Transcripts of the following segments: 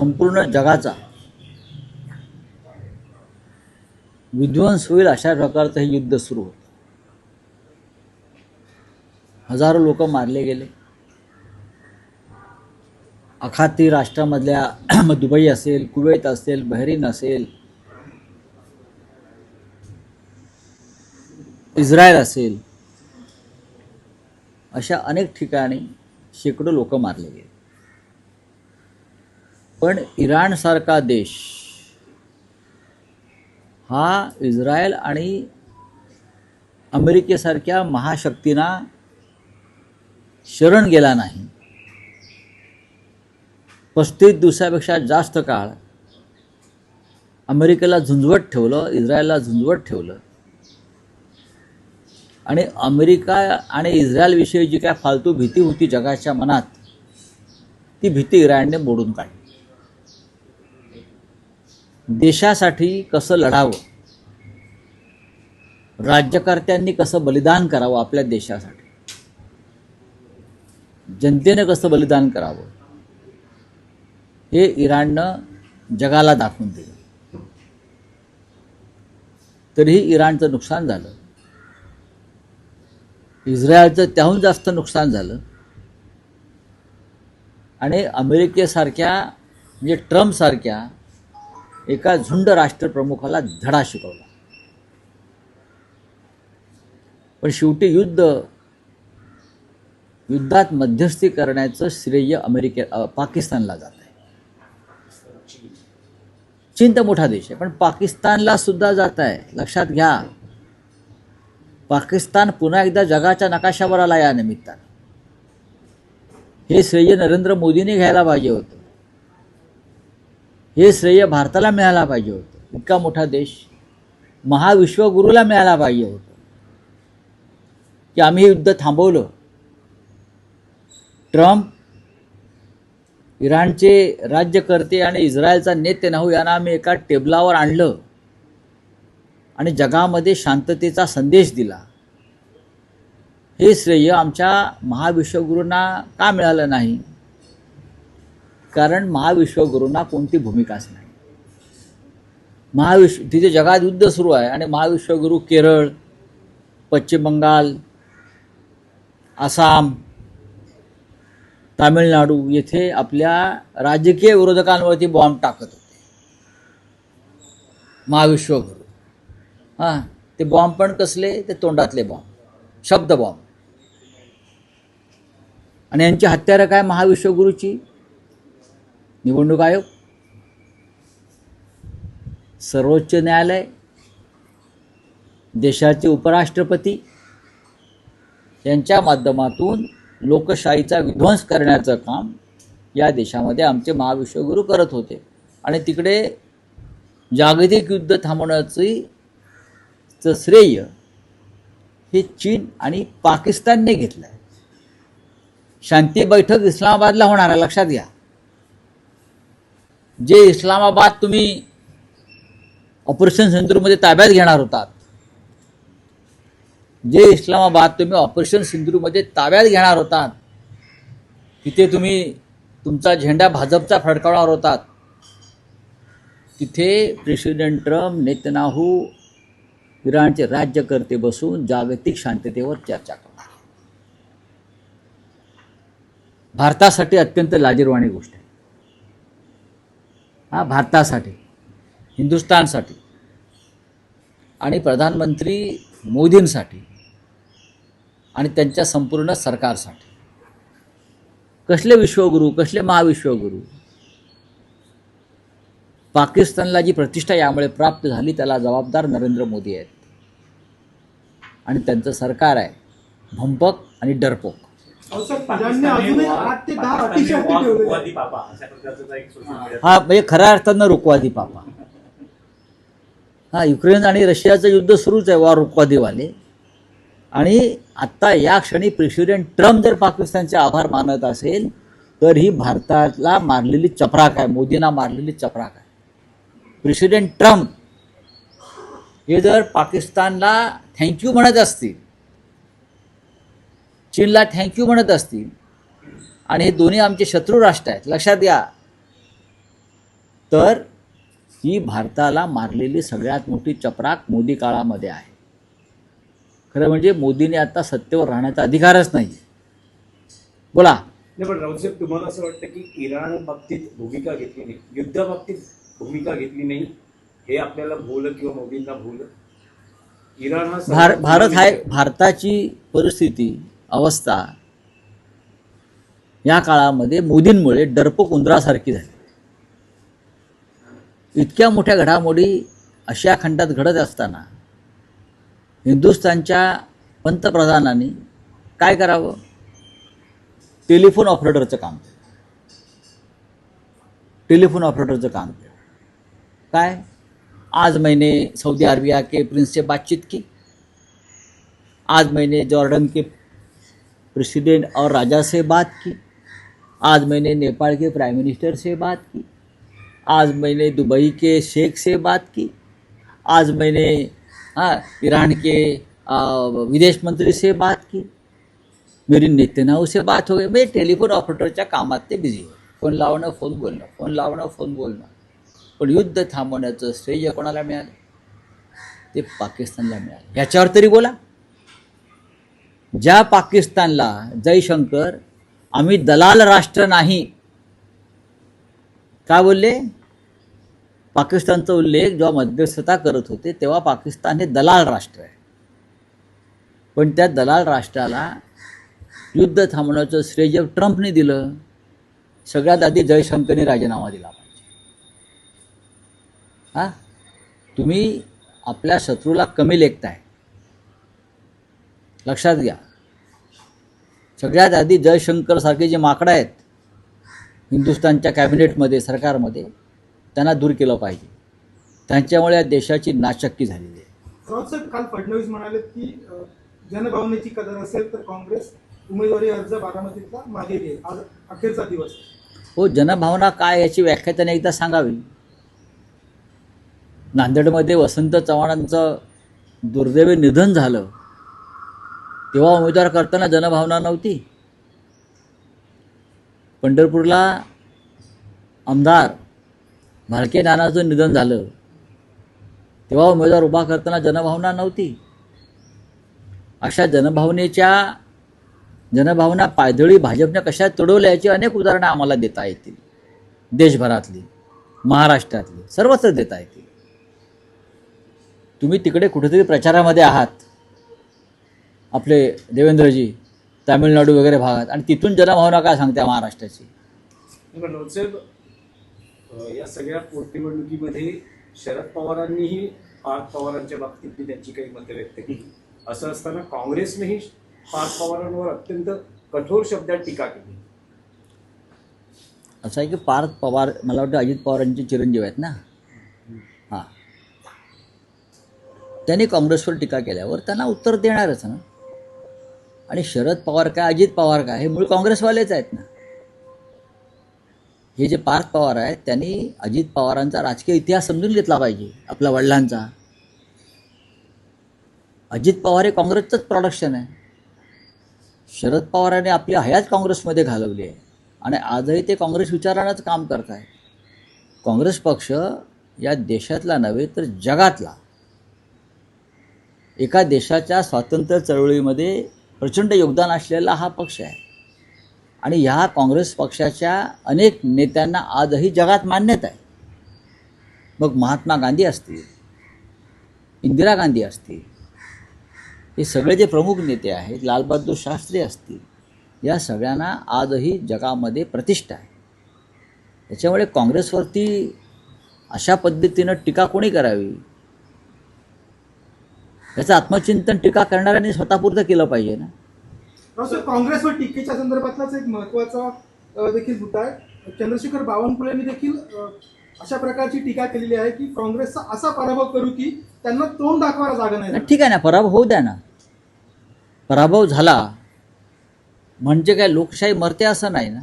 संपूर्ण जगाचा विध्वंस होईल अशा प्रकारचं हे युद्ध सुरू होतं. हजारो लोक मारले गेले. आखाती राष्ट्रामधल्या दुबई असेल, कुवेत असेल, बहरीन असेल, इस्रायल असेल, अशा अनेक ठिकाणी शेकडो लोक मारले गेले. पण इराणसारखा देश हा इस्रायल आणि अमेरिकेसारख्या महाशक्तींना शरण गेला नाही. 35 दिवसापेक्षा जास्त काळ अमेरिकेला झुंजवत ठेवलं, इस्रायलला झुंजवत ठेवलं आणि अमेरिका आणि इस्रायलविषयी जी काय फालतू भीती होती जगाच्या मनात, ती भीती इराणने मोडून काढली. देशासाठी कसं लढावं, राज्यकर्त्यांनी कसं बलिदान करावं, आपल्या देशासाठी जनतेने कसं बलिदान करावं, हे इराणनं जगाला दाखवून दिलं. तरीही इराणचं नुकसान झालं, इस्रायलचं त्याहून जास्त नुकसान झालं आणि अमेरिकेसारख्या म्हणजे ट्रम्पसारख्या एका झुंड राष्ट्रप्रमुखाला धडा शिकवला. पण शेवटी युद्धात मध्यस्थी करण्याचं श्रेय पाकिस्तानला जात आहे. चीन तर मोठा देश आहे, पण पाकिस्तानला सुद्धा जात आहे. लक्षात घ्या, पाकिस्तान पुन्हा एकदा जगाच्या नकाशावर आला या निमित्तानं. हे श्रेय नरेंद्र मोदींनी घ्यायला पाहिजे होतं, हे श्रेय भारताला मिळायला पाहिजे होतं. इतका मोठा देश महाविश्वगुरूला मिळायला पाहिजे होतं की आम्ही हे युद्ध थांबवलं. ट्रम्प, इराणचे राज्यकर्ते आणि इस्रायलचा नेतन्याहू यांना आम्ही एका टेबलावर आणलं आणि जगामध्ये शांततेचा संदेश दिला. हे श्रेय आमच्या महाविश्वगुरूंना का मिळालं नाही? कारण महाविश्वगुरूंना कोणती भूमिकाच नाही. तिथे जगात युद्ध सुरू आहे आणि महाविश्वगुरू केरळ, पश्चिम बंगाल, आसाम, तामिळनाडू येथे आपल्या राजकीय विरोधकांवरती बॉम्ब टाकत होते. महाविश्वगुरू ते बॉम्ब पण कसले? ते तोंडातले बॉम्ब, शब्द बॉम्ब. आणि यांची हत्यारं काय महाविश्वगुरूची? निवडणूक आयोग, सर्वोच्च न्यायालय, देशाचे उपराष्ट्रपती यांच्या माध्यमातून लोकशाहीचा विध्वंस करण्याचं काम या देशामध्ये आमचे महाविश्वगुरू करत होते. आणि तिकडे जागतिक युद्ध थांबवण्याचं श्रेय हे चीन आणि पाकिस्तानने घेतलं आहे. शांती बैठक इस्लामाबादला होणार आहे, लक्षात घ्या. जे इस्लामाबाद तुम्ही ऑपरेशन सिंधूरमध्ये ताब्यात घेणार होतात, जे इस्लामाबाद तुम्ही ऑपरेशन सिंधूरमध्ये ताब्यात घेणार होतात, तिथे तुम्ही तुमचा झेंडा भाजपचा फडकावणार होतात, तिथे प्रेसिडेंट ट्रम्प, नेतन्याहू, इराणचे राज्यकर्ते बसून जागतिक शांततेवर चर्चा करणार. भारतासाठी अत्यंत लाजिरवाणी गोष्ट आहे. भारतासाठी, हिंदुस्थानसाठी आणि प्रधानमंत्री मोदींसाठी आणि त्यांच्या संपूर्ण सरकारसाठी. कसले विश्वगुरू, कसले महाविश्वगुरू? पाकिस्तानला जी प्रतिष्ठा यामुळे प्राप्त झाली त्याला जबाबदार नरेंद्र मोदी आहेत आणि त्यांचं सरकार आहे भंपक आणि डरपोक. म्हणजे खऱ्या अर्थानं रुकवादी पापा. युक्रेन आणि रशियाचं युद्ध सुरूच आहे, वॉर रुकवादीवाले. आणि आत्ता या क्षणी प्रेसिडेंट ट्रम्प जर पाकिस्तानचे आभार मानत असेल तर ही भारताला मारलेली चपराक आहे, मोदींना मारलेली चपराक आहे. प्रेसिडेंट ट्रम्प हे जर पाकिस्तानला थँक्यू म्हणत असतील, चीनला थँक्यू म्हणत असतील, आणि हे दोन्ही आमचे शत्रू राष्ट्र आहेत, लक्षात घ्या. तर ही भारताला मारलेली सगळ्यात मोठी चपराक मोदी काळामध्ये आहे. खरं म्हणजे मोदीने आता सत्तेवर राहण्याचा अधिकारच नाही. बोला. नाही, पण राऊतसाहेब, तुम्हाला असं वाटतं की इराण बाबतीत भूमिका घेतली नाही, युद्धा बाबतीत भूमिका घेतली नाही, हे आपल्याला भोवलं किंवा मोदींना भोवलं? इराण हा भारत हा भारताची परिस्थिती अवस्था या काळामध्ये मोदींमुळे डरपोक उंदरासारखी झाली. इतक्या मोठ्या घडामोडी आशिया खंडात घडत असताना हिंदुस्थानच्या पंतप्रधानांनी काय करावं? टेलिफोन ऑपरेटरचं काम केलं. टेलिफोन ऑपरेटरचं काम केलं. काय? आज मैंने सऊदी अरबिया के प्रिंस से बातचीत की, आज मैंने जॉर्डन के प्रेसिडेंट और राजा से बात की, आज मैंने नेपाल के प्राइम मिनिस्टर से बात की, आज मैंने दुबई के शेख से बात की, आज मैंने ईरान के विदेश मंत्री से बात की, मेरी नेतन्याहू से बात हो गई. मैं टेलिफोन ऑपरेटरच्या कामात ते बिझी आहे. फोन लावणं, फोन बोलणं, फोन लावणं, फोन बोलणं. पण युद्ध थांबवण्याचं श्रेय कोणाला मिळालं? ते पाकिस्तानला मिळालं. याच्यावर तरी बोला. ज्या पाकिस्तानला जयशंकर आम्ही दलाल राष्ट्र नाही काय बोलले? पाकिस्तानचा उल्लेख जेव्हा मध्यस्थता करत होते तेव्हा पाकिस्तान हे दलाल राष्ट्र आहे. पण त्या दलाल राष्ट्राला युद्ध थांबवण्याचं श्रेय ट्रम्पने दिलं. सगळ्यात आधी जयशंकरने राजीनामा दिला पाहिजे. तुम्ही आपल्या शत्रूला कमी लेखताय, लक्षात घ्या. सगळ्यात आधी जयशंकर सारखे जे माकडं आहेत हिंदुस्थानच्या कॅबिनेटमध्ये, सरकारमध्ये, त्यांना दूर केलं पाहिजे. त्यांच्यामुळे या देशाची नाचक्की झालेली आहे. राऊतसाहेब, काल फडणवीस म्हणाले की जनभावनेची कदर असेल तर काँग्रेस उमेदवारी अर्ज बारामतीतला मागे घेईल. आज अखेरचा दिवस. हो, जनभावना काय याची व्याख्या त्याने एकदा सांगावी. नांदेडमध्ये वसंत चव्हाणांचं दुर्दैवी निधन झालं तेव्हा उमेदवार करताना जनभावना नव्हती. पंढरपूरला आमदार भालके नानाचं निधन झालं तेव्हा उमेदवार उभा करताना जनभावना नव्हती. अशा जनभावना पायदळी भाजपने कशा तुडवल्या याची अनेक उदाहरणं आम्हाला देता येतील. देशभरातली, महाराष्ट्रातली, सर्वत्र देता येतील. तुम्ही तिकडे कुठेतरी प्रचारामध्ये आहात, आपले देवेंद्रजी, तामिळनाडू वगैरे भागात, आणि तिथून जनभावना काय सांगते महाराष्ट्राची? साहेब, या सगळ्या पोटनिवडणुकीमध्ये शरद पवारांनीही पार्थ पवारांच्या बाबतीत त्यांची काही मतं व्यक्त केली. असं असताना काँग्रेसनेही पार्थ पवारांवर अत्यंत कठोर शब्दात टीका केली. असं आहे की पार्थ पवार, मला वाटतं अजित पवारांचे चिरंजीव आहेत ना. हां, त्यांनी काँग्रेसवर टीका केल्यावर त्यांना उत्तर देणारच ना. आणि शरद पवार काय, अजित पवार काय, हे मूळ काँग्रेसवालेच आहेत ना. हे जे पार्थ पवार आहेत त्यांनी अजित पवारांचा राजकीय इतिहास समजून घेतला पाहिजे, आपल्या वडिलांचा. अजित पवार हे काँग्रेसचंच प्रोडक्शन आहे. शरद पवारांनी आपली हयात काँग्रेसमध्ये घालवली आहे आणि आजही ते काँग्रेस विचारानंच काम करत आहेत. काँग्रेस पक्ष या देशातला नव्हे तर जगातला, एका देशाच्या स्वातंत्र्य चळवळीमध्ये प्रचंड योगदान असलेला हा पक्ष आहे. आणि ह्या काँग्रेस पक्षाच्या अनेक नेत्यांना आजही जगात मान्यता आहे. मग महात्मा गांधी असतील, इंदिरा गांधी असतील, हे सगळे जे प्रमुख नेते आहेत, लालबहादूर शास्त्री असतील, या सगळ्यांना आजही जगामध्ये प्रतिष्ठा आहे. त्याच्यामुळे काँग्रेसवरती अशा पद्धतीनं टीका कोणी करावी, याचं आत्मचिंतन टीका करणाऱ्यांनी स्वतःपुरतं केलं पाहिजे ना. काँग्रेसवर टीकेच्या संदर्भातलाच एक महत्त्वाचा देखील मुद्दा आहे. चंद्रशेखर बावनकुळेंनी देखील अशा प्रकारची टीका केलेली आहे की काँग्रेसचा असा पराभव करू की त्यांना तोंड दाखवायला जागा नाही. ठीक आहे ना, पराभव होऊ द्या ना. पराभव झाला म्हणजे काय लोकशाही मरते असं नाही ना.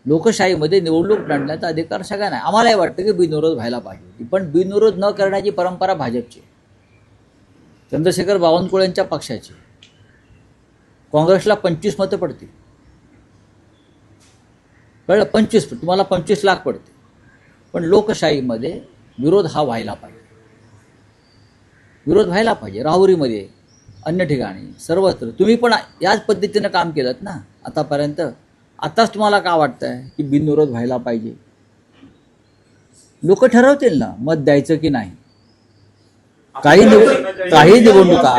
लोकशाहीमध्ये निवडणूक लढण्याचा अधिकार सगळ्यांना आहे. आम्हालाही वाटतं की बिनविरोध व्हायला पाहिजे, पण बिनविरोध न करण्याची परंपरा भाजपची, चंद्रशेखर बावनकुळेंच्या पक्षाची. काँग्रेसला 25 मतं पडतील, कळलं? 25, तुम्हाला 25 लाख पडते. पण लोकशाहीमध्ये विरोध हा व्हायला पाहिजे, विरोध व्हायला पाहिजे. राहुरीमध्ये, अन्य ठिकाणी, सर्वत्र तुम्ही पण याच पद्धतीनं काम केलं ना आतापर्यंत. आताच तुम्हाला का वाटतंय की बिनविरोध व्हायला पाहिजे? लोक ठरवतील ना मत द्यायचं की नाही. काही निवडणुका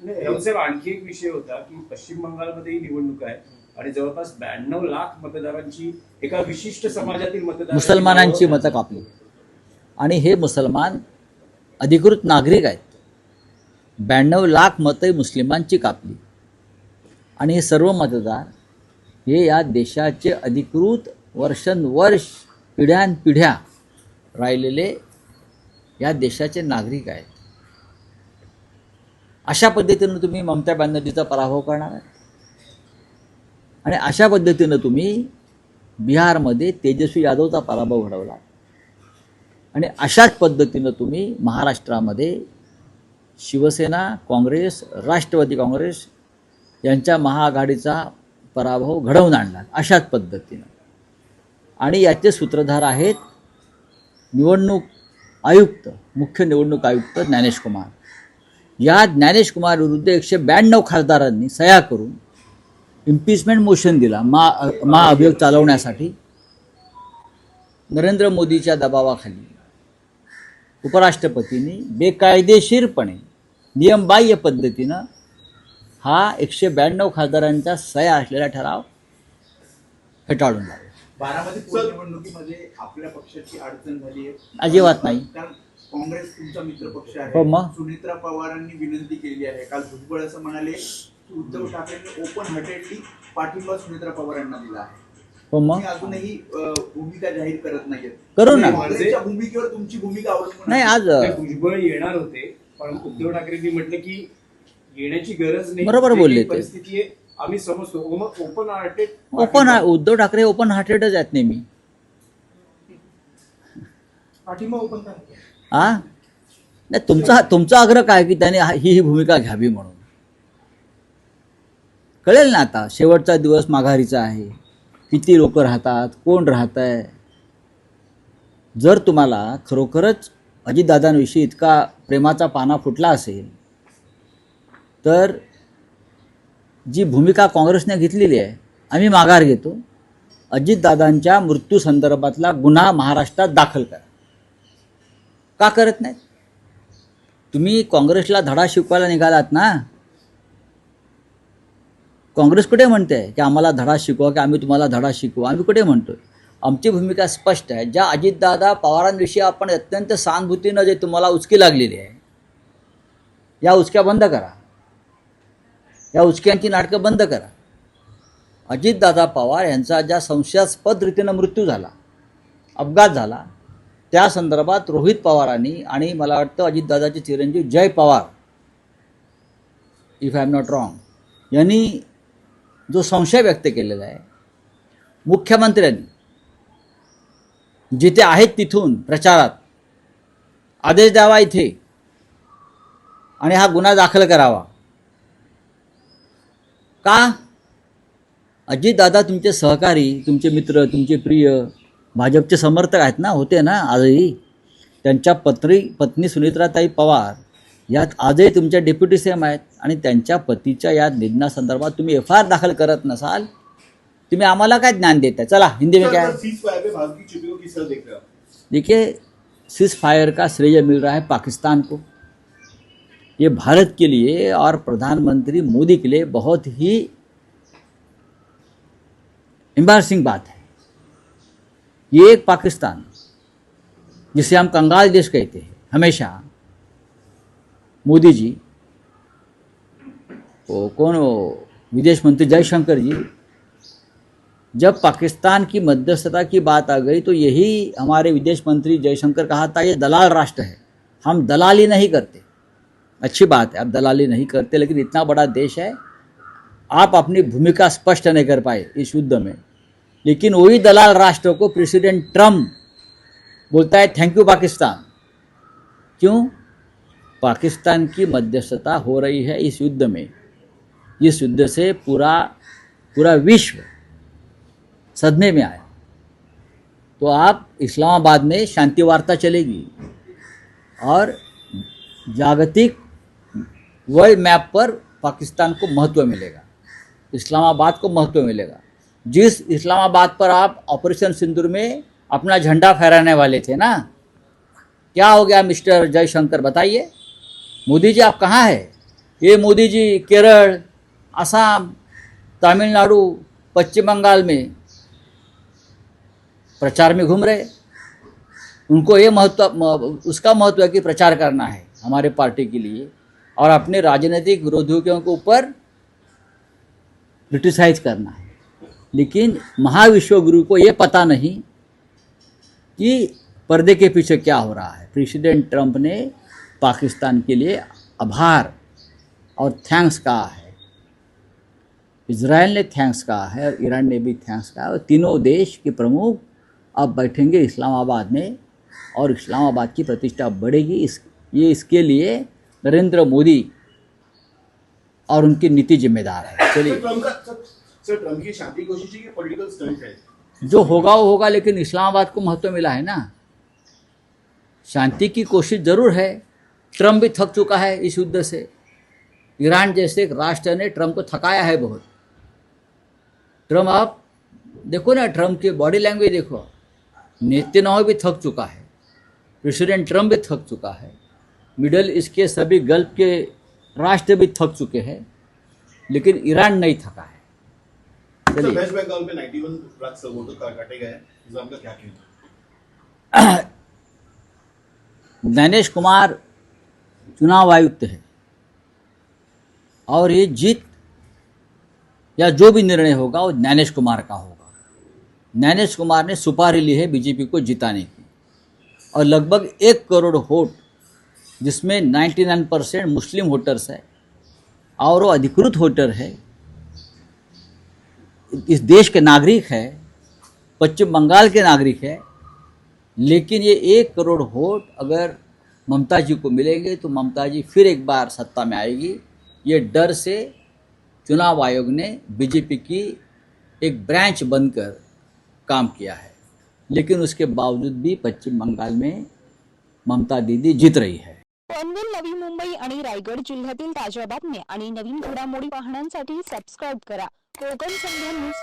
रावसाहेब, आणखी एक विषय होता की पश्चिम बंगालमध्येही निवडणूक आहे आणि जवळपास 92 लाख मतदारांची एका विशिष्ट समाजातील मतदार मुसलमानांची मतं कापली आणि हे मुसलमान अधिकृत नागरिक आहेत. 92 लाख मतं मुस्लिमांची कापली आणि हे सर्व मतदार हे या देशाचे अधिकृत वर्षानुवर्ष पिढ्यानपिढ्या राहिलेले या देशाचे नागरिक आहेत. अशा पद्धतीनं तुम्ही ममता बॅनर्जीचा पराभव करणार आहे आणि अशा पद्धतीनं तुम्ही बिहारमध्ये तेजस्वी यादवचा पराभव घडवला आणि अशाच पद्धतीनं तुम्ही महाराष्ट्रामध्ये शिवसेना, काँग्रेस, राष्ट्रवादी काँग्रेस यांच्या महाआघाडीचा पराभव घडवून आणला अशाच पद्धतीनं. आणि याचे सूत्रधार आहेत निवडणूक आयुक्त, मुख्य निवडणूक आयुक्त ज्ञानेश कुमार. या ज्ञानेश कुमार विरुद्ध 192 खासदारांनी सह्या करून इम्पीचमेंट मोशन दिला महाअभियोग चालवण्यासाठी. नरेंद्र मोदीच्या दबावाखाली उपराष्ट्रपतींनी बेकायदेशीरपणे नियमबाह्य पद्धतीनं हा 192 खासदारांच्या सह्या असलेला ठराव फेटाळून लावला. बारामती पोटनिवडणुकीमध्ये आपल्या पक्षाची अडचण झाली आहे? अजिबात नाही. कारण काँग्रेस तुमचा मित्र पक्ष हो आहे. मग. सुनेत्रा पवारांनी विनंती केली आहे. काल भुजबळ असं म्हणाले की उद्धव ठाकरेंनी ओपन हार्टेडली पाठिंबा सुनेत्रा पवारांना दिला आहे. हो मग. तुम्ही अजूनही भूमिका जाहीर करत नाहीयेत. करू ना. काँग्रेसच्या भूमिकेवर तुमची भूमिका अवलंबून नाही, आज भुजबळ येणार होते पण उद्धव ठाकरेंनी म्हटलं की येण्याची गरज नाही, बरोबर जे बोलले काही ते. परिस्थिती आहे आम्ही समजतो. Open hearted Uddhav Thackeray open हार्टेडच आहेत नेहमी. पाठिंबा ओपन काय? हा नाही, तुमचा आग्रह काय की त्याने ही भूमिका घ्यावी म्हणून. कळेल ना आता, शेवटचा दिवस माघारीचा आहे. किती लोक राहतात, कोण राहत आहे. जर तुम्हाला खरोखरच अजितदादांविषयी इतका प्रेमाचा पाना फुटला असेल तर जी भूमिका काँग्रेसने घेतलेली आहे, आम्ही माघार घेतो, अजितदादांच्या मृत्यूसंदर्भातला गुन्हा महाराष्ट्रात दाखल करा. का करत नाहीत? तुम्ही काँग्रेसला धडा शिकवायला निघालात ना. काँग्रेस कुठे म्हणते की आम्हाला धडा शिकवा, की आम्ही तुम्हाला धडा शिकवू? आम्ही कुठे म्हणतोय? आमची भूमिका स्पष्ट आहे. ज्या अजितदादा पवारांविषयी आपण अत्यंत सहानुभूतीनं जे तुम्हाला उचकी लागलेली आहे, या उचक्या बंद करा. या उचक्यांची नाटकं बंद करा. अजितदादा पवार यांचा ज्या संशयास्पद रीतीनं मृत्यू झाला, अपघात झाला, त्या संदर्भात रोहित पवारांनी आणि मला वाटतं अजितदादाचे चिरंजीव Jay Pawar, if I am not wrong, यांनी जो संशय व्यक्त केलेला आहे, मुख्यमंत्र्यांनी जिथे आहेत तिथून प्रचारात आदेश द्यावा इथे आणि हा गुन्हा दाखल करावा. का? अजितदादा तुमचे सहकारी, तुमचे मित्र, तुमचे प्रिय भाजपचे समर्थक आहेत ना, होते ना आजही. त्यांच्या पत्नी सुनेत्राताई पवार यात आजही तुमच्या डेप्युटी सीएम आहेत आणि त्यांच्या पतीच्या या निधनासंदर्भात तुम्ही FIR दाखल करत नसाल, तुम्ही आम्हाला काय ज्ञान देताय? चला हिंदी में क्या है? देखिए, सीज फायर का श्रेय मिल रहा है पाकिस्तान को. ये भारत के लिए और प्रधानमंत्री मोदी के लिए बहुत ही एम्बारसिंग बात है. ये एक पाकिस्तान जिसे हम कंगाल देश कहते हैं, हमेशा मोदी जी, वो कौन, वो विदेश मंत्री जयशंकर जी, जब पाकिस्तान की मध्यस्थता की बात आ गई तो यही हमारे विदेश मंत्री जयशंकर कहा था, ये दलाल राष्ट्र है, हम दलाली नहीं करते. अच्छी बात है, आप दलाली नहीं करते, लेकिन इतना बड़ा देश है, आप अपनी भूमिका स्पष्ट नहीं कर पाए इस युद्ध में. लेकिन वही दलाल राष्ट्र को प्रेसिडेंट ट्रम्प बोलता है थैंक यू पाकिस्तान. क्यों? पाकिस्तान की मध्यस्थता हो रही है इस युद्ध में. इस युद्ध से पूरा विश्व सदमे में आया. तो आप इस्लामाबाद में शांति वार्ता चलेगी और जागतिक वर्ल्ड मैप पर पाकिस्तान को महत्व मिलेगा, इस्लामाबाद को महत्व मिलेगा। जिस इस्लामाबाद पर आप ऑपरेशन सिंदूर में अपना झंडा फहराने वाले थे ना, क्या हो गया मिस्टर जयशंकर, बताइए। मोदी जी आप कहाँ हैं? ये मोदी जी केरल, असम, तमिलनाडु, पश्चिम बंगाल में प्रचार में घूम रहे। उनको ये उसका महत्व है कि प्रचार करना है हमारे पार्टी के लिए और अपने राजनीतिक विरोधियों के ऊपर क्रिटिसाइज करना है। लेकिन महाविश्वगुरु को ये पता नहीं कि पर्दे के पीछे क्या हो रहा है। प्रेसिडेंट ट्रंप ने पाकिस्तान के लिए आभार और थैंक्स कहा है, इजराइल ने थैंक्स कहा है और ईरान ने भी थैंक्स कहा है। और तीनों देश के प्रमुख अब बैठेंगे इस्लामाबाद में और इस्लामाबाद की प्रतिष्ठा बढ़ेगी। इसके लिए नरेंद्र मोदी और उनकी नीति जिम्मेदार है। चलिए, ट्रम्प की शांति कोशिश की पॉलिटिकल स्टंट है, जो होगा वो होगा, लेकिन इस्लामाबाद को महत्व मिला है ना। शांति की कोशिश जरूर है, ट्रम्प भी थक चुका है इस युद्ध से। ईरान जैसे एक राष्ट्र ने ट्रम्प को थकाया है बहुत। ट्रम्प, आप देखो ना, ट्रम्प की बॉडी लैंग्वेज देखो, नेतन्याहू भी थक चुका है, प्रेसिडेंट ट्रम्प भी थक चुका है, मिडल ईस्ट के सभी गल्फ के राष्ट्र भी थक चुके हैं, लेकिन ईरान नहीं थका है। चलिए, वेस्ट बंगाल में 91 ड्रग्स वो तो काटे गए हैं, इस बात का क्या कहना है? ज्ञानेश कुमार चुनाव आयुक्त है और ये जीत या जो भी निर्णय होगा वो ज्ञानेश कुमार का होगा। ज्ञानेश कुमार ने सुपारी ली है बीजेपी को जिताने की और लगभग 1 करोड़ वोट, जिसमें 99% मुस्लिम वोटर्स है और वो अधिकृत वोटर है, इस देश के नागरिक है, पश्चिम बंगाल के नागरिक है। लेकिन ये 1 करोड़ वोट अगर ममता जी को मिलेंगे तो ममता जी फिर एक बार सत्ता में आएगी। ये डर से चुनाव आयोग ने बीजेपी की एक ब्रांच बनकर काम किया है, लेकिन उसके बावजूद भी पश्चिम बंगाल में ममता दीदी जीत रही है। पनवेल, नवी मुंबई आणि रायगड जिल्ह्यातील ताज्या बातम्या आणि नवीन घडामोडी पाहण्यासाठी सबस्क्राइब करा कोकण संध्या न्यूज।